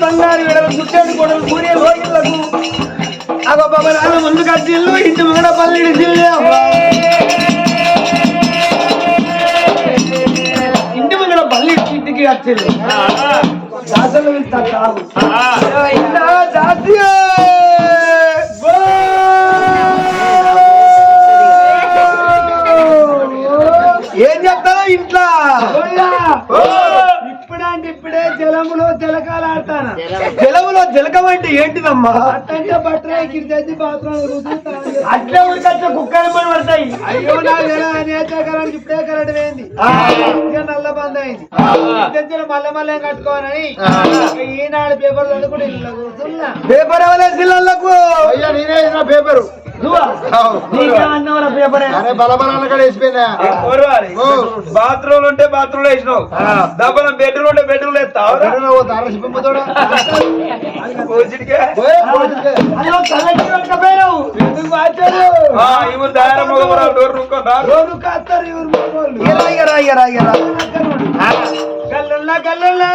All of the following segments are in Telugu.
బంగారు విడలు చుట్టాడు గొడవలు కూరే భోగిలకు అగో బాబా ముందు కట్టిల్లు ఇంటి ముంగడ పల్లెడి జిల్లా ఇంటి ముంగడ పల్లెడి ఇంటికి వచ్చింది జాతరలు వెళ్తారు జాతీయ ఏం చెప్తారో ఇంట్లో ఇప్పుడే జలములో జలకాలు ఆడతాను జలములో జలకం అంటే ఏంటిదమ్మా అట్టంటే బట్టలు కింద బాత్రూమ్ అట్లే ఉడికొచ్చే కుక్కలు పని పడతాయి అయ్యో నాకు ఇప్పుడే కరెంట్ పోయింది నల్ల బంద్ అయింది మల్ల మల్ల కట్టుకోవాలని ఈనాడు పేపర్ చదువుకుంటే కూర్చున్నా పేపర్ ఎవరేసిళ్ళకు అయ్యా నేనే పేపరు బాత్రూమ్ ఉంటే బాత్రూమ్ లో వేసినావు దబ్బలం బెడ్రూమ్ ఉంటే బెడ్రూమ్ లో ఎత్తావు గల్లుల్లా గల్లుల్లా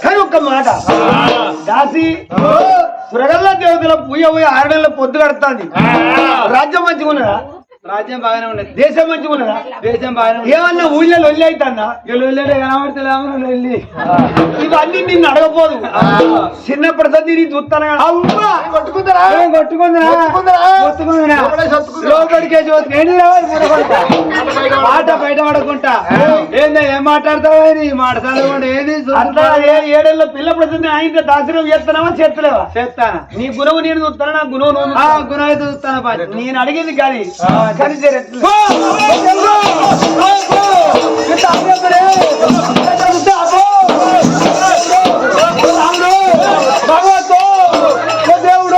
కానీ ఒక్క మాట దాసి సురగల్ల దేవతల పూయ పోయి 6 నెలల పొద్దు కడతాంది రాజ్యం మంచిగా ఉన్నదా రాజ్యం బాగానే ఉన్నది దేశం మంచిగా ఉన్నదా దేశం బాగానే ఏమన్నా ఊళ్ళో లొల్లి అవుతుందా కనబడితే ఇవన్నీ నిన్ను అడగపోదు చిన్నప్పటి సంది చూస్తాను మాట బయట పడకుండా ఏందా ఏం మాట్లాడతావా మాట్లాడకుండా ఏది ఏడేళ్ళ పిల్ల ప్రతి ఆయన దాసరం చేస్తున్నావా చేస్తలేవా చేస్తానా నీ గుణము నేను చూస్తాను నా గుణం గుణం అయితే చూస్తాను నేను అడిగింది కానీ దేవుడు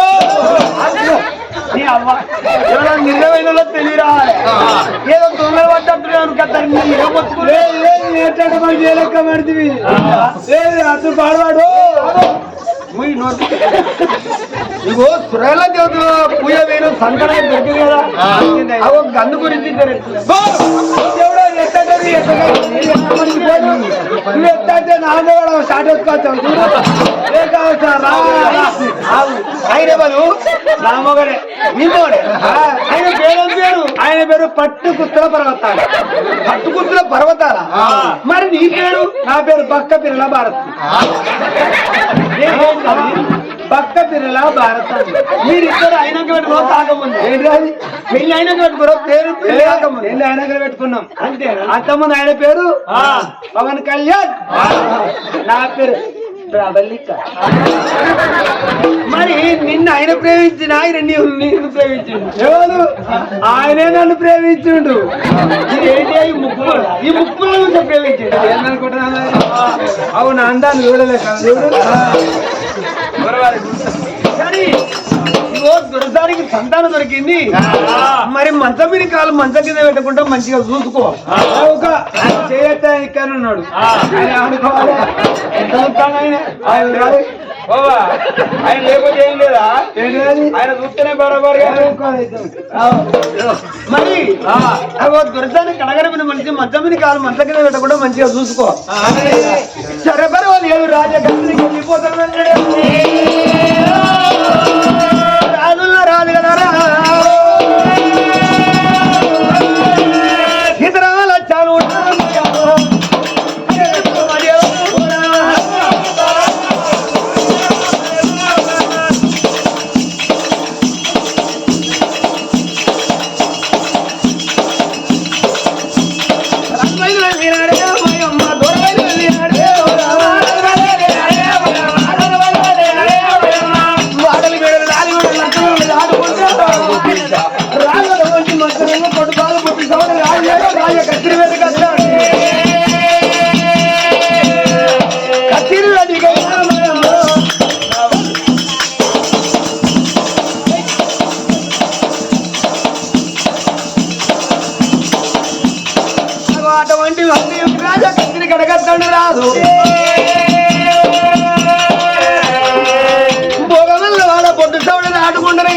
నిర్ణయం తెలియరా ఏదో తొందర పడ్డట్టు పడితే అతను పాడవాడు ఇగో సురేల దేవత పూజ వేరు సంకటం దొరికింది కదా అవి గందు గురించి ఎత్తే నాలుగో స్టార్ట్ వేసుకోవచ్చు ఆయన బలు రామోగడే నిన్నోడే ఆయన పేరు పేరు ఆయన పేరు పట్టుకుత్తుల పర్వతాలు పట్టుకుత్తుల పర్వతాల మరి నీ పేరు నా పేరు బక్క పిల్లల భారత్ భక్త పిల్లల భారతం మీరిద్దరు అయినాక పెట్టుకో తాగముందు ఏంటి పెళ్లి అయినాక పెట్టుకోరు పేరు పెళ్లి కాకముందు పెళ్లి అయినాక పెట్టుకున్నాం అంతే అంతకుముందు ఆయన పేరు పవన్ కళ్యాణ్ నా పేరు ప్రబలిక మరి నిన్ను ఆయన ప్రేమించిన ఆయన నిన్ను ప్రేమించిండు ఎవరు ఆయనే నన్ను ప్రేమించుండు ఏంటి ఈ ముక్కులు నుంచి ప్రేమించిండు ఏందనుకుంటున్నా అవును అందాన్ని చూడలేక కానీ దొరసానికి సంతానం దొరికింది. మరి మంచం మీద కాలు మంచం కింద పెట్టకుండా మంచిగా చూసుకో. ఒక చేయత్తా ఇక్కడ ఉన్నాడు ఆయన ఆడుకోవాలి. ఎంత చూస్తాను ఆయన లేకపోతే ఏం లేదా ఆయన చూస్తేనే బరాబరుగా. మరి దొరసానికి కడగడమైన మనిషి మంచం మీద కాలు మంచం కింద పెట్టకుండా మంచిగా చూసుకో. సరే పర్వాలేదు రాజకీయానికి వెళ్ళిపోతాను రాజుల్లో రాదు కదా ఇతరాల చాలు అటువంటి రాజా కత్తిని కడగద్దండి రాదు. భోగమల్ల వాళ్ళ పొట్టు సౌడని ఆడుకుంటారు.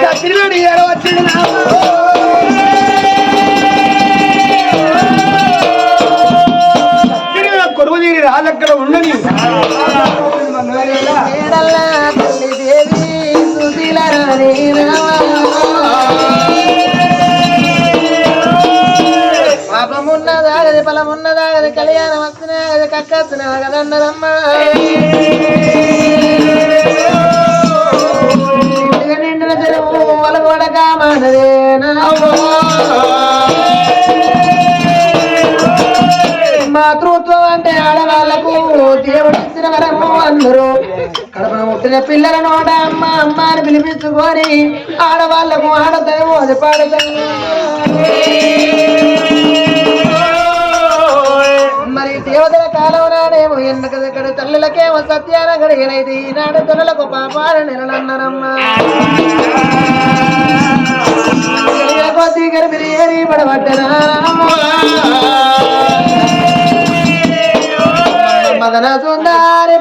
కత్తిని ఎడవచ్చింది నా కొడుకు తీరి రాజక్కడ ఉండని పాపమున్నదాగది ఫలమున్నదాగది కళ్యాణం వస్తున్నది కక్కస్తున్నా కదన్నదమ్మా. నిండిన జనము వలగొడగా మానదేనా మాతృత్వం అంటే ఆడవాళ్లకు దేవుడిచ్చిన వరము. అందరూ కడపన ముట్టిన పిల్లల నోట అమ్మ అమ్మ అని పిలిపించుకొని ఆడవాళ్లకు ఆడతాము అది పాడతాము. మరి దేవతల కాలం నాడేమో ఎన్నక దగ్గర తల్లులకేమో సత్యాన గడిగనైతే ఈనాడు తొలలకు పాపాల నెలలన్నారమ్మా. కొద్ది గర్భిణి ఏరి పడబట్టనా మదన సుందారి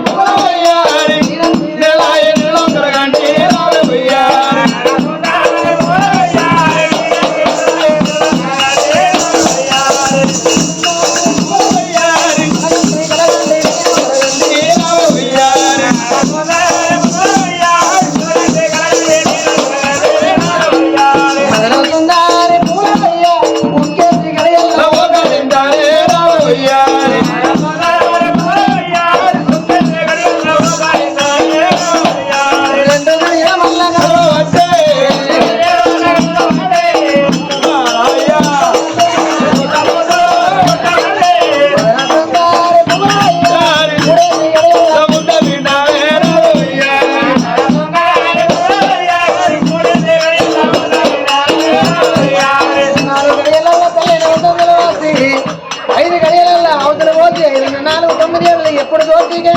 ఎప్పుడు దోషిగా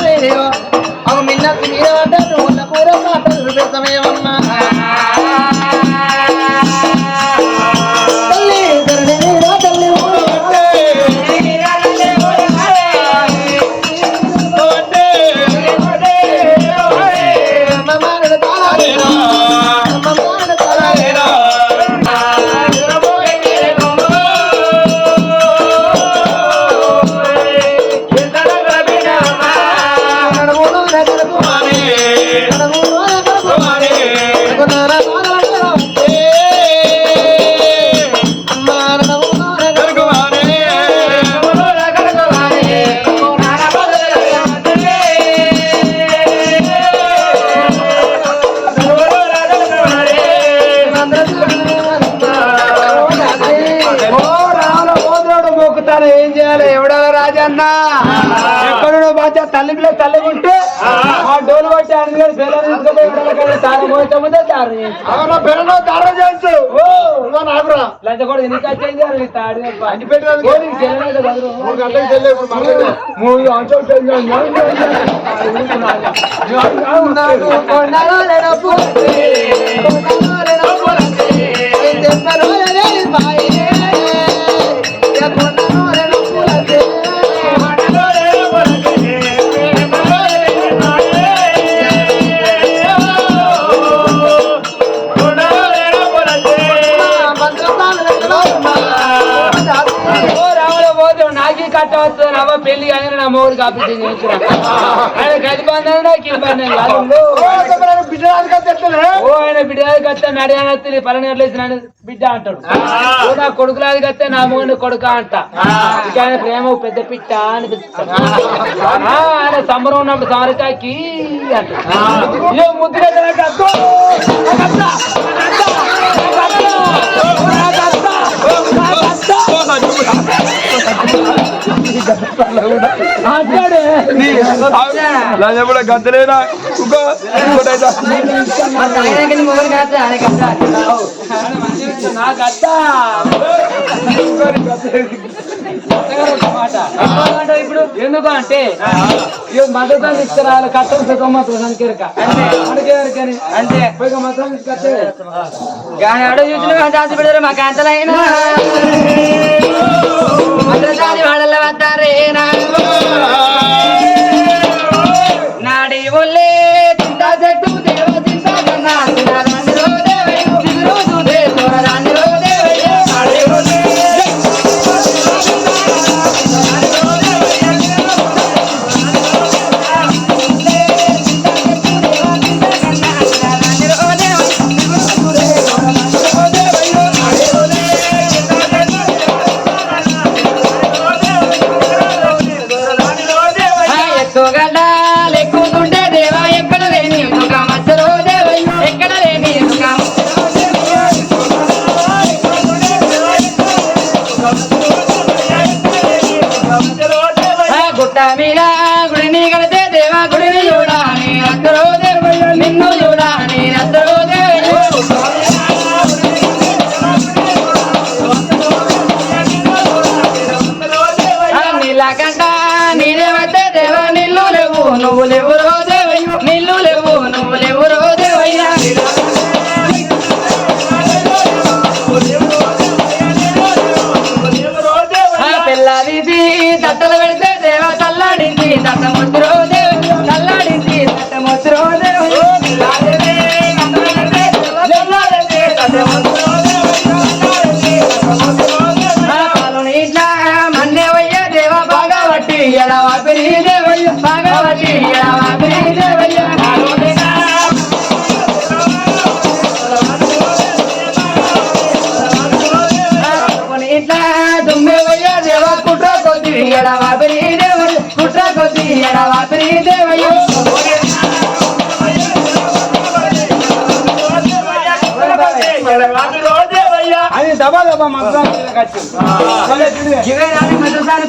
అవి మిన్నతి మీద పడ్డాను ఉన్న కూర మాటలు సమయమమ్మా. తల్లి ధరణి తల్లి అయితే తల్లి పిల్ల తల్లిగా ఉంటే ఆ డోలు పట్టి అన్ని పిల్లలు తాను పోతే పిల్లలు తారా చేయొచ్చు లంచ కూడా ఎన్ని వచ్చేది తాడు పెళ్లి కానీ నా మూడు కాపీ ఆయన గది బంధన ఓ ఆయన బిడ్డ కత్తే నడియానత్తి పల్లెనట్లు వేసినాడు బిడ్డ అంటాడు నా కొడుకులాది కత్తే నా మూడు కొడుక అంట ఆయన ప్రేమ పెద్ద పిట్ట అనిపిస్తాడు ఆయన సంబరం ఉన్నప్పుడు సమరకాకి అంటాడు ముద్దుగా గద్దలేనా ఇప్పుడు ఎందుకు అంటే మద్దతు తీసుకురావాలి కట్టలు సంకేరక అంటే మతం తీసుకొచ్చే కానీ అడుగు చూసిన దాచి పెడతారు మా కాంతలైనా వాడల వస్తారేనా నాడి ఒళ్ళే చింతా చెట్టు దేవ చింతా కన్నా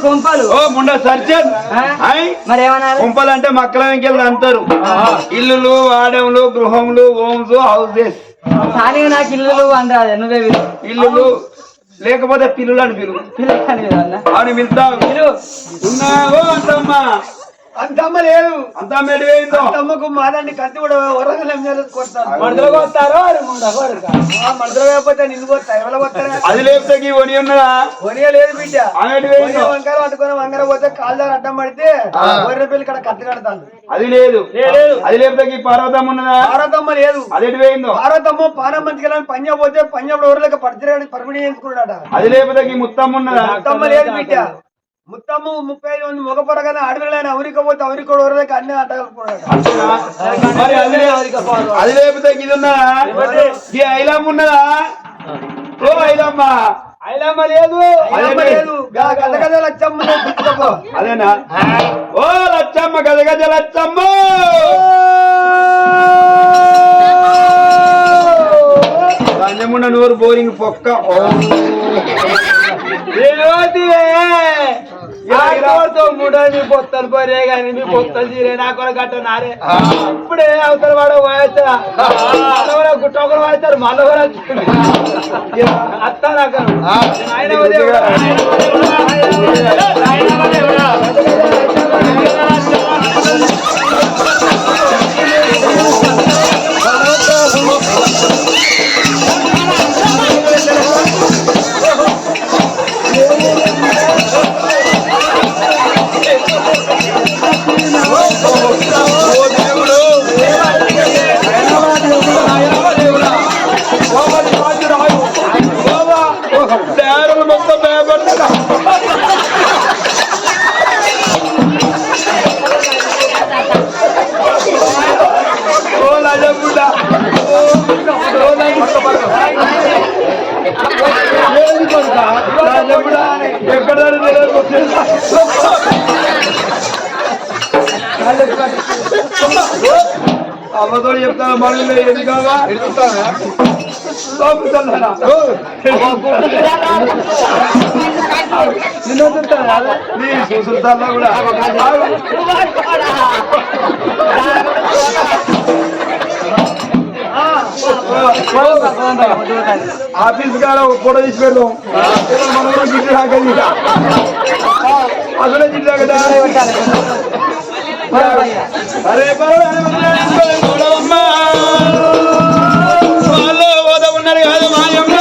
కొంపలు కొంపలు అంటే మక్కల వెంకెళ్ళి అంటారు ఇల్లులు వాడములు గృహములు హోమ్స్ హౌసెస్ నాకు ఇల్లులు అంటారు నువ్వే ఇల్లులు లేకపోతే పిల్లులు అని పిలువు అని పిలుస్తావు ఉన్నావో అంతమ్మా అంతమ్మ లేదు అంతమ్మ ఎడిపోయిందో అంతమ్మకు మాదాన్ని కత్తి కూడా కొడతారు మడతలు కొడతారు మడతలు లేకపోతే నిన్ను కొడతారు ఎవరు కొడతారా అది లేకపోతే ఒని ఉన్నదా ఒనియ లేదు బిడ్డ వంకర పట్టుకొని వంకర పోతే కాళ్ళదారు అడ్డం పడితే గొర్రె పిల్లి ఇక్కడ కత్తి కడతాను అది లేదు అది లేకపోతే పార్వతమ్మ ఉన్నదా పార్వతమ్మ లేదు అది ఎడిపోయిందో పార్వతమ్మ పానం మంచిగా పంజా పోతే పంజాబ్ ఎవరిలోకి పడితే పర్మిణి చేసుకున్నాడట అది లేకపోతే ముత్తమ్మ ఉన్నదా ముత్తమ్మ లేదు బిడ్డ ముత్తమ్ము 35 మంది మగ పొరగానే ఆడపిల్లలైన అవరికపోతే అవరికోడు ఎవరికి అన్ని అట్టగలుపుకున్నాడు అది లేకపోతే ఇది ఉన్నదా ఈ ఐలమ్మ ఉన్నదా ఓ ఐలమ్మ ఐలమ్మ లేదు గద గద లచ్చమ్మ అదేనా ఓ లచ్చమ్మ గద గద లచ్చమ్మ లంజముండ నోరు బోరింగ్ పొక్క మీ పొత్తలు పోరే కానీ మీ పొత్తలు తీరే నా కూడా కట్ట నారే ఇప్పుడే అవతల వాడు వాయిస్తా గుట్టొకరు వాయిస్తారు మళ్ళీ కూడా అత్తా నాకు మొత్తం భయపడతా ఎక్కడ అమ్మతో చెప్తాను మళ్ళీ ఏది కావా నీ చూసుతాను కూడా ఆఫీస్ కాడ ఫోటో తీసి పెడదాం మనం కూడా గిట్టు రాకది అసలే జిల్లా కదా అరే వాళ్ళు ఓద ఉన్నారు కాదు మాయమ్మ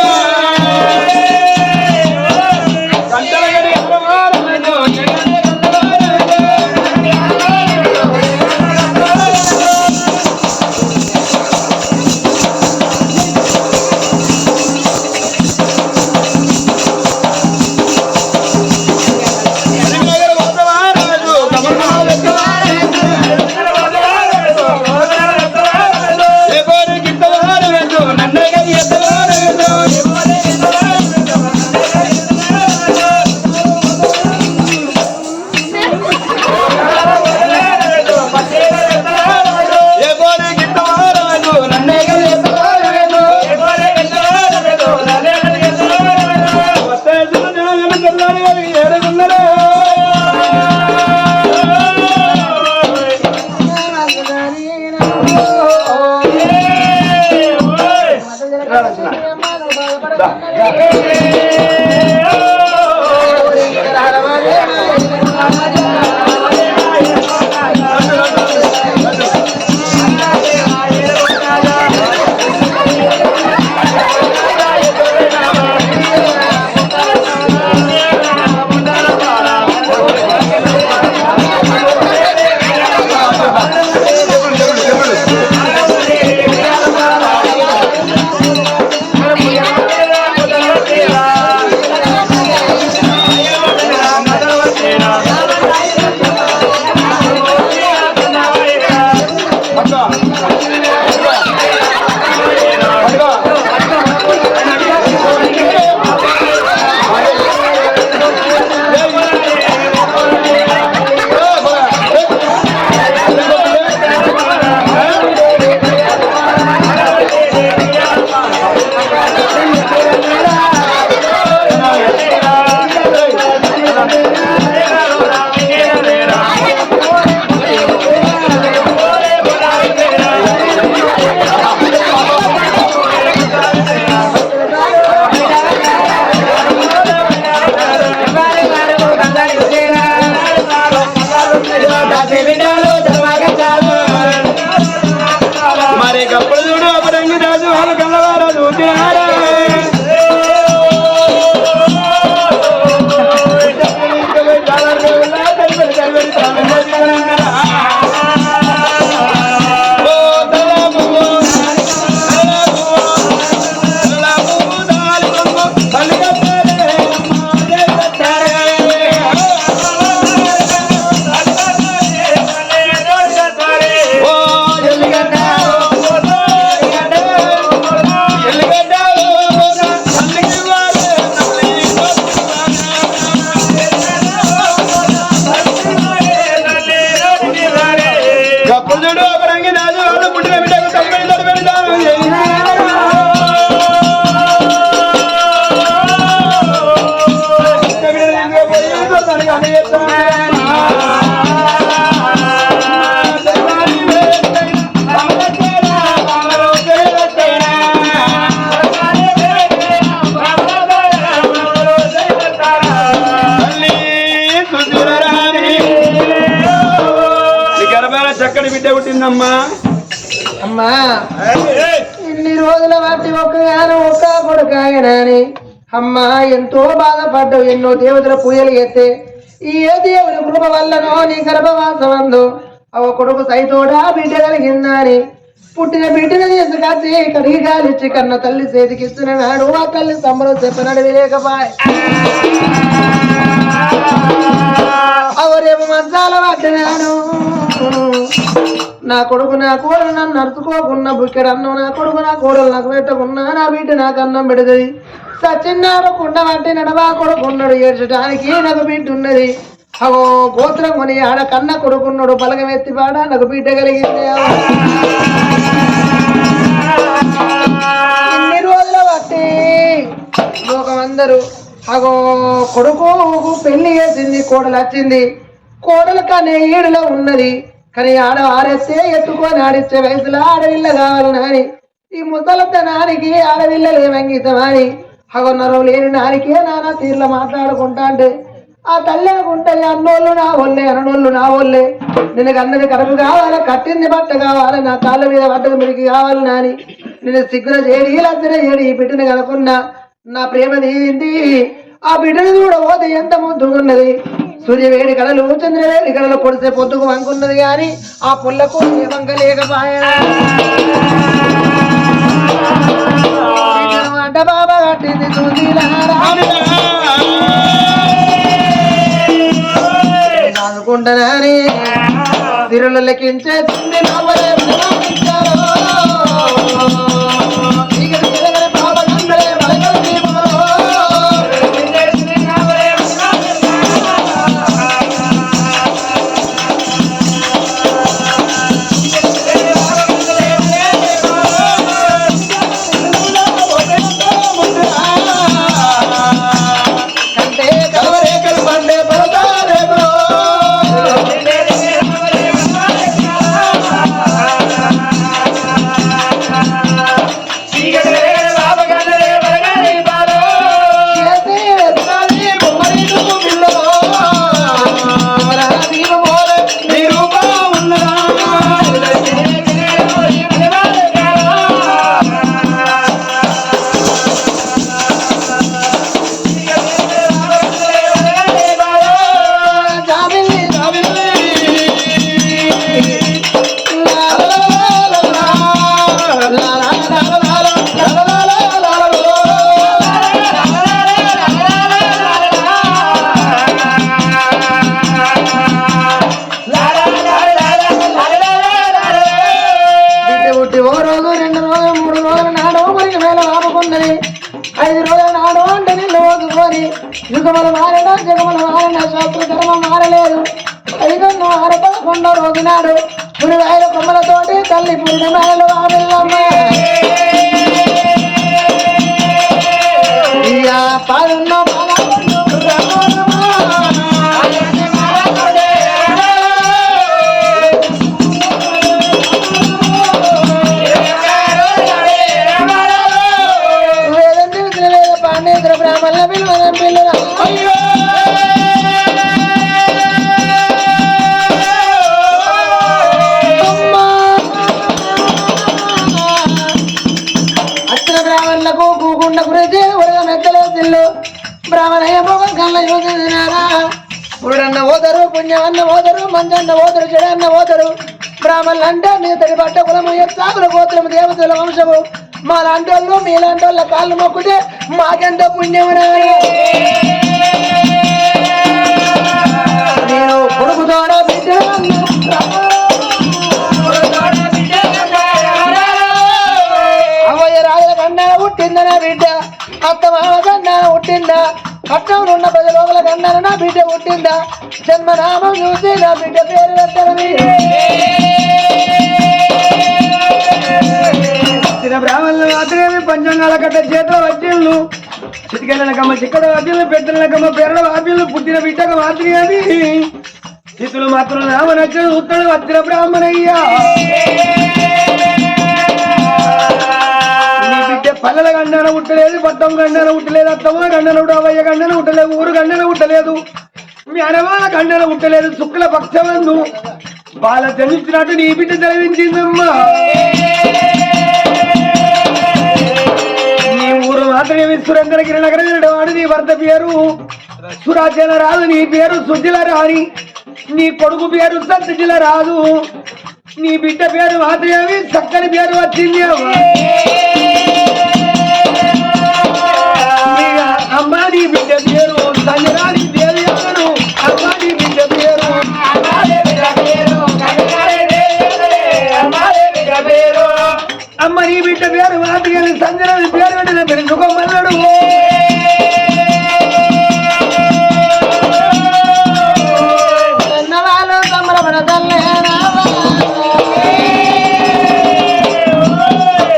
చిన్నమ్మా అమ్మా ఇన్ని రోజుల బట్టి ఒక్క కొడుకాయనని అమ్మా ఎంతో బాధపడ్డావు. ఎన్నో దేవతల పూజలు చేస్తే ఏ దేవుని కృప వల్లనో నీ గర్భవాసం అందు అవ కొడుకు సైతోడా బిడ్డ కలిగిందని పుట్టిన బిడ్డను తీసుకొచ్చి కడిగి గాలిచ్చి కన్న తల్లి చేతికి ఇస్తున్నాడు. ఆ తల్లి సంబరం చెప్పనడు విలేకపాయ అవరేమో మంచాల పట్టినాడు. నా కొడుకు నా కోడలు నన్ను నడుచుకోకున్నా బుక్కెడు అన్నం నా కొడుకు నా కోడలు నాకు పెట్టకున్నా నా బిడ్డ నాకు అన్నం పెడుతుంది. సచ్చిన్నాడు కుండ వంటి నడవా కొడుకున్నాడు ఏడ్చడానికి నాకు బిడ్డ ఉన్నది. అవో గోత్రం కొని ఆడ కన్న కొడుకున్నాడు బలగం ఎత్తిపాడా నాకు బిడ్డ కలిగింది. ఇన్ని రోజుల బట్టి లోకమందరూ అగో కొడుకు పెళ్లి చేసింది కోడలు వచ్చింది. కోడలు కానీ ఈడులో ఉన్నది కానీ ఆడ ఆరేస్తే ఎత్తుకొని ఆడిచ్చే వయసులో ఆడవిల్ల కావాలి నాని ఈ ముసలతనానికి ఆడవిల్లలే అంగితమని అగొన్నరం లేని నానికే నానా తీర్ల మాట్లాడుకుంటా అంటే ఆ తల్లి అనుకుంటుంది అన్నోళ్ళు నా ఒళ్ళే అననోళ్ళు నా ఒళ్ళే నేను అన్నది కడుపు కావాలి కట్టింది బట్ట కావాలి నా కాళ్ళ మీద బట్టకు మిరికి కావాలి నాని నేను సిగ్గున చేడి లజ్జన చేడి ఈ బిడ్డను కనుకున్నా నా ప్రేమ తీరింది. ఆ బిడ్డను కూడా పోతే ఎంత ముద్దుకున్నది. సూర్యవేడి కళలు చంద్రవేడి కళలు పొడిసే పొద్దుకు వంకున్నది కానీ ఆ పుల్లకు వంక లేకపోయా అంట బాబా కట్టింది చూసి అనుకుంటానని తిరులు లెక్కించే యుగములు మారినా జగములు మారిన శాస్త్ర ధర్మం మారలేదు. 511 రోజు నాడు పురివాయల కొమ్మలతోటి తల్లి పూర్ణమాయలు ఆవిల్లమ్మ పాలున్న పాండేంద్ర బ్రాహ్మణ పిల్లల పిల్లల అచ్చిన బ్రాహ్మణులకు కూకుండా గురించి ఉరగ మెత్తలేసిల్లు బ్రాహ్మణయ్య మొగం కళ్ళ చూసినారా పురుడన్న ఓదరు పుణ్యమన్న ఓదరు మంజన్న ఓదరు చెడన్న ఓదరు బ్రాహ్మణులు అంటే మీ తడి పట్ట కులము సాగుల గోత్రము దేవతల వంశము మా లాంటి వాళ్ళు మీలాంటి వాళ్ళ కాళ్ళు మొక్కుతే మాకెంతో పుణ్యము నేను కొడుకు తోడ బిడ్డ అవయ్య రాజుల కన్నా పుట్టిందనా బిడ్డ అత్త మామ కన్నా పుట్టిందా పట్టణంలో ఉన్న 10 రోజుల కన్నా నా బిడ్డ పుట్టిందా జన్మనామం చూసి నా బిడ్డ పేరు పెట్టాలని బ్రాహ్మణులు మాత్రమే పంచాంగాల కట్ట చేతుల వడ్డీలు చిటికెళ్ళకమ్మ చిక్కడ వడ్డీలు పెట్టలకమ్మ పెరడ వాద్యులు పుట్టిన బిడ్డకు మాత్రమే అని స్థితులు మాత్రం నామ నచ్చిన ఉత్తడు వచ్చిన బ్రాహ్మణయ్యా నీ బిడ్డ పల్లెల గండన ఉట్టలేదు పట్టం గండన ఉట్టలేదు అత్తమ్మ గండన అవయ్య గండన ఉట్టలేదు ఊరు గండన ఉట్టలేదు మీ అనవాళ్ళ గండన ఉట్టలేదు శుక్ల పక్షమందు బాల జనించినట్టు నీ బిడ్డ జన్మించిందమ్మా. నీ ఊరు మాత్రమే సురేంద్రగిరి నగరం వాడు. నీ భర్త పేరు సురాచల రాదు, నీ పేరు సుజిల రాణి, నీ కొడుకు పేరు సత్యజిల రాదు, నీ బిడ్డ పేరు మాత్రమే చక్కని పేరు వచ్చింది అమ్మా. నీ బిడ్డ పేరు సంజరాని దేవి అమ్మను. అమ్మా నీ బిడ్డ పేరు అమ్మ నీ బిడ్డ పేరు మాత్రమే సంజరాని పేరు వెంటనే పెంచుకోమన్నాడు.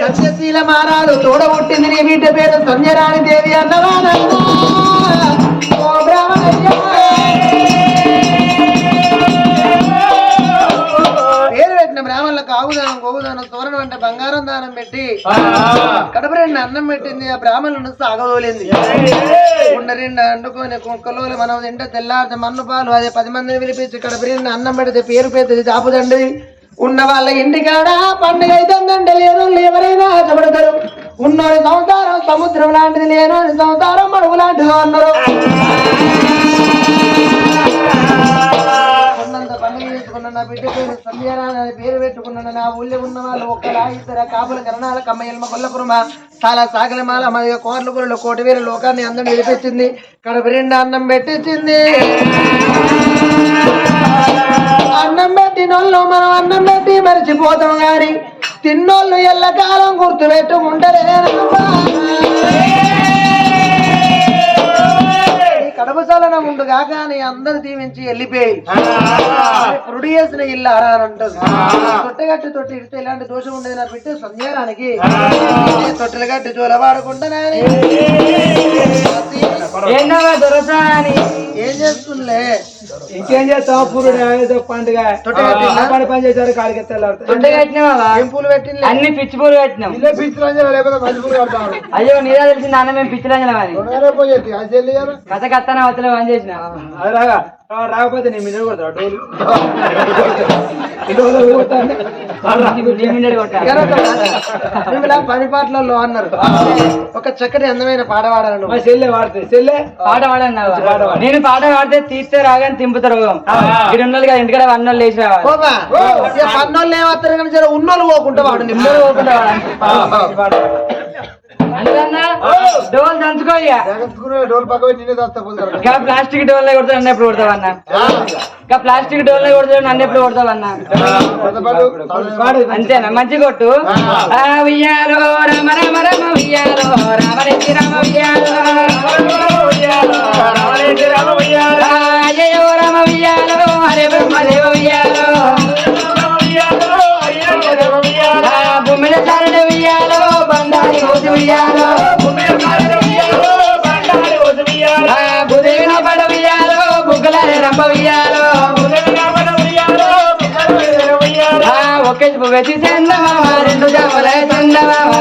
సత్యశీల మారాలు తోడబుట్టింది నీ బిడ్డ పేరు సంజరాని దేవి అన్నవాన. పేరు పెట్టిన బ్రాహ్మణులకు ఆవుదానం గోవుదానం సోరణం అంటే బంగారం దానం పెట్టి కడప రెండు అన్నం పెట్టింది. ఆ బ్రాహ్మణులను సాగదోలింది. ఉండ రెండు అండుకొని కుక్కలో మనం తింటే తెల్లారితే మన్ను పాలు అదే 10 మందిని పిలిపించి కడప రెండు అన్నం పెడితే పేరు పెద్దది చాపుదండి. ఉన్న వాళ్ళ ఇంటికాడ పండుగ అవుతుందంటే లేను ఎవరైనా ఆశపడతారు. ఉన్నోని సంసారం సముద్రం లాంటిది, లేనోని సంసారం మడుగు లాంటిది అన్నారు. ఉన్నంత పండుగ చేసుకున్న నా బిడ్డ పేరు సంధ్యారాణి అని పేరు పెట్టుకున్నాను. నా ఊళ్ళో ఉన్న వాళ్ళు ఒక్కలా ఇద్దర కాపుల కరణాల కమ్మయ్యల్మ కొల్లపురమ చాలా సాగలమాల మరి కోర్ల గురులు 1,000 లోకాన్ని అందరం నిలిపించింది. కడప రెండు అన్నం పెట్టించింది. అన్నం పెట్టినోళ్ళు మనం అన్నం పెట్టి మరిచిపోతాం గాని తిన్నోళ్ళు ఎల్లకాలం గుర్తు పెట్టుకుంటారే. కడప చలనం ఉండుగా కానీ అందరు దీవించి వెళ్ళిపోయి పురుడు చేసిన ఇల్లు అరానంటారు. తొట్టెగట్టి తొట్టి ఇడితే ఇలాంటి దోషం ఉండేది నా బిడ్డ సంధ్యారానికి. తొట్టెలు గట్టి జోల వాడుకుంటానని ఏం చేస్తుందిలే. ఇంకేం చేస్తావు? పురుడు పండుగ పని చేశారు. కాడికి ఏం పూలు పెట్టింది? అన్ని పిచ్చి పూలు పెట్టినాం. అయ్యో నీరా తెలిసింది అన్న మేము పిచ్చి రంజనం అని కథ కత్తన అవతల పని చేసిన. రాకపోతే నేను మీద కొడతా డోలు పని పాటలలో అన్నారు. ఒక చక్కటి అందమైన పాట పాడాలను చెల్లె వాడితే చెల్లె పాట పాడన్నా. నేను పాట పాడితే తీస్తే రాగానే తింపుతారు. ఇక్కడ ఉన్నోళ్ళు కదా ఇంటికాడ అన్నోళ్ళు లేచి రావాలి. పన్నోళ్ళు ఏమవుతారు కానీ జర ఉన్నోళ్ళు పోకుండా వాడు నిమ్మలు పోకుండా వాడు. డోల్ దంచుకో ఇక ప్లాస్టిక్ డోల్ కొడతావు నన్ను ఎప్పుడు కొడతావు అన్న. ఇంకా ప్లాస్టిక్ డోల్ కొడతావు నన్ను ఎప్పుడు కొడతావు అన్న. అంతేనా? మంచి కొట్టు. ఉయ్యాలో రమ రమ రమ ఉయ్యాలో రామరెడ్డి రామ ఉయ్యాలో అయ్యో రమ ఉయ్యాలో హరే బ్రహ్మదేవ ఉయ్యాలో భూమిలో సారణ ఉయ్యాలో బండారి రోజు ఉయ్యాలో భూదేవి నా పడ ఉయ్యాలో బుగ్గల రంప ఉయ్యాలో ఒకే పువ్వేసి చందమామ రెండు జాముల చందమామ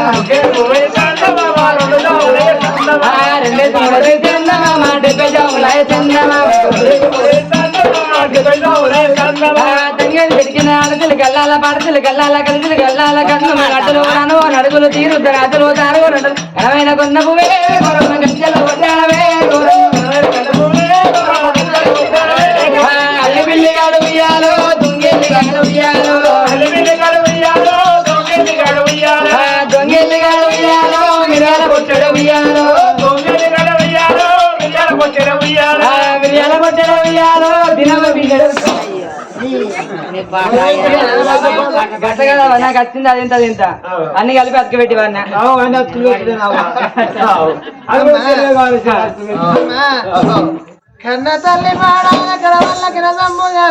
రెండే మూడు చందమామ 70 జాముల చందమామ తంగేలు పెరిగిన అడతులు గల్లాల పడతులు గల్లాల కలితులు గల్లాల కన్ను అడ్డలు రాను నడుగులు తీరు రాజులు దారు ఘనమైన కొన్న పువ్వే గజ్జలు అల్లి బిల్లిగాడు ఉయ్యాలో దొంగెల్లిగాడు ఉయ్యాలో దొంగెల్లిగాడు ఉయ్యాలో మిర్యాల కొట్టడు ఉయ్యాలో మిర్యాల కొట్టడు ఉయ్యాలో దినవ బిడ్డడు గట్ట కదా నాకు వచ్చింది అదింత అదింత అన్ని కలిపి అతక పెట్టి వాడిన కన్న తల్లి పాడాల కడవల్ల కిరదమ్ముగా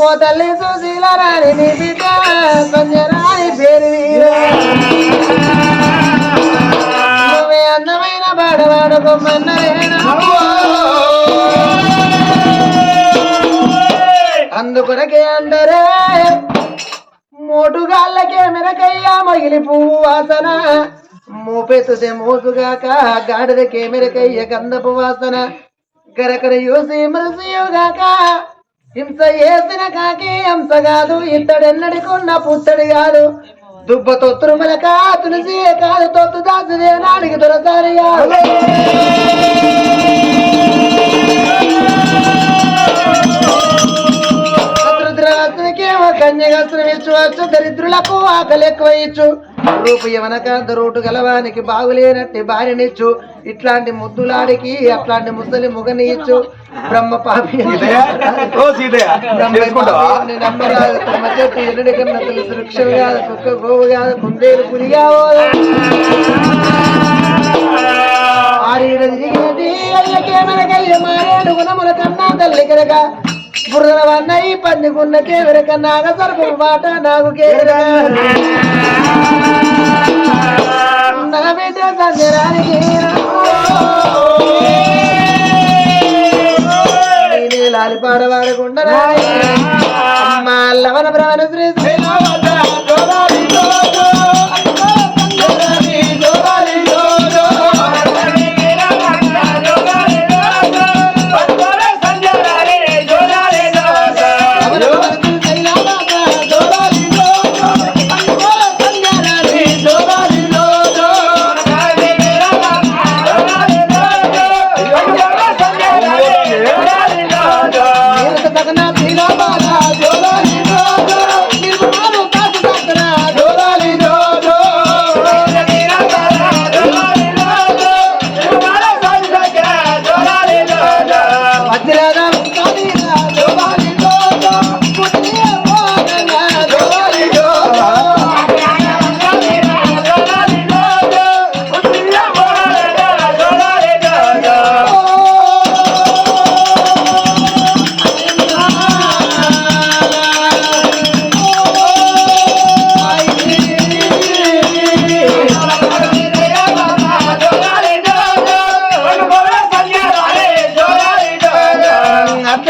ఓ తల్లి సుశీల రాణి నీ బిడ్డ సంజరాని పేరు నువ్వే అందమైన పాడవాడు కొమ్మన్నరేనా అందుకొరకే అందరే మోటుగాళ్ళకే మెరకయ్యా మగిలి పువ్వు వాసన మోపెత్తుతే మోసుగాక గాడిదకే మెరకయ్య గంధపు వాసన గరకర యూసి మరసియుగాక హింస వేసిన కాకి హంస కాదు ఇత్తడెన్నడికున్న పుత్తడి కాదు దుబ్బ తొత్తురు మనక తులసి కాదు తొత్తు దాసుదే నాడికి దొరసారి కాదు కన్యగస్త్రం ఇచ్చు దరిద్రులకు ఆకలి ఎక్కువ ఇచ్చు రూపు యవనక దొరుటు గలవానికి బాగులేనట్టి భార్యనిచ్చు ఇట్లాంటి ముద్దులాడికి అట్లాంటి ముసలి ముగని ఇచ్చు బ్రహ్మ పాపి నమ్మరాదు తమ చెట్టు ఎన్నడికన్నా తెలిసి వృక్షం కాదు కుక్క గోవు కాదు కుందేలు పులి కాదు ఆరేడు తిరిగినది అయ్యకేమనకయ్య మారేడు గుణముల కన్నా తల్లి కనుక బుర్రవన్నయి పందుకున్న కేవరక నాగ సర్పు మాట నాకు కేవరక నా బిడ్డ సంజరానికి లాలి పాడవాడకుండా అమ్మ లవన భ్రమణ శ్రీ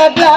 అట్లా